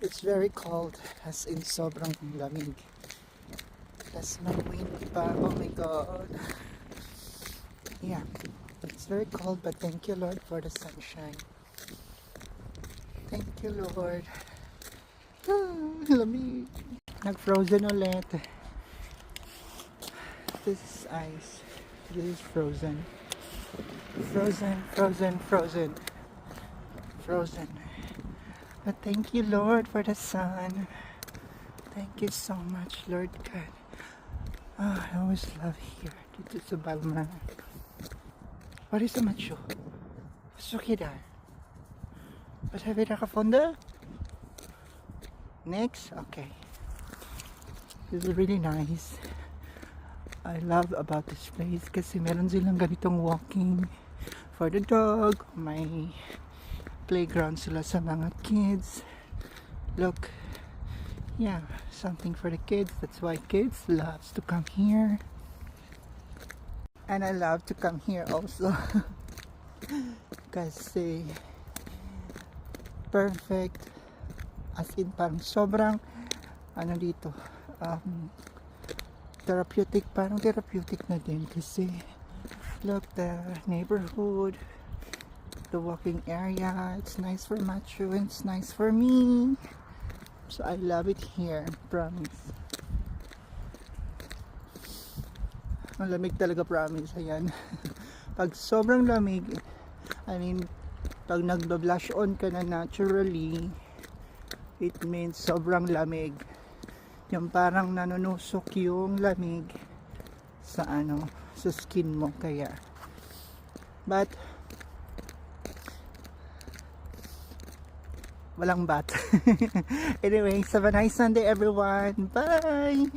It's very cold, as in sobrang lamig. Tapos may wind pa. Oh my God. Yeah, it's very cold, but thank you, Lord, for the sunshine. Thank you, Lord. Lamig. Nag-frozen ulit. This is ice. This is frozen. Frozen, frozen, frozen. Frozen. But thank you, Lord, for the sun. Thank you so much, Lord God. Oh, I always love here. Dito sa Balma. What is the macho? Suki där. Vad har vi där gefunden? Next? Okay. This is really nice. I love about this place kasi meron silang ganitong walking for the dog. May playground sila sa mga kids. Look. Yeah, something for the kids. That's why kids loves to come here. And I love to come here also. Kasi perfect. As in parang sobrang ano dito. Therapeutic. Parang therapeutic na din kasi look, the neighborhood, the walking area, it's nice for Machu and it's nice for me. So I love it here, promise. Ang lamig talaga, promise. Ayan. Pag sobrang lamig, I mean, pag nagba-blush on ka na naturally, it means sobrang lamig. Yung parang nanunusok yung lamig sa ano, sa skin mo. Kaya, but walang bat. Anyway, have a nice Sunday, everyone. Bye!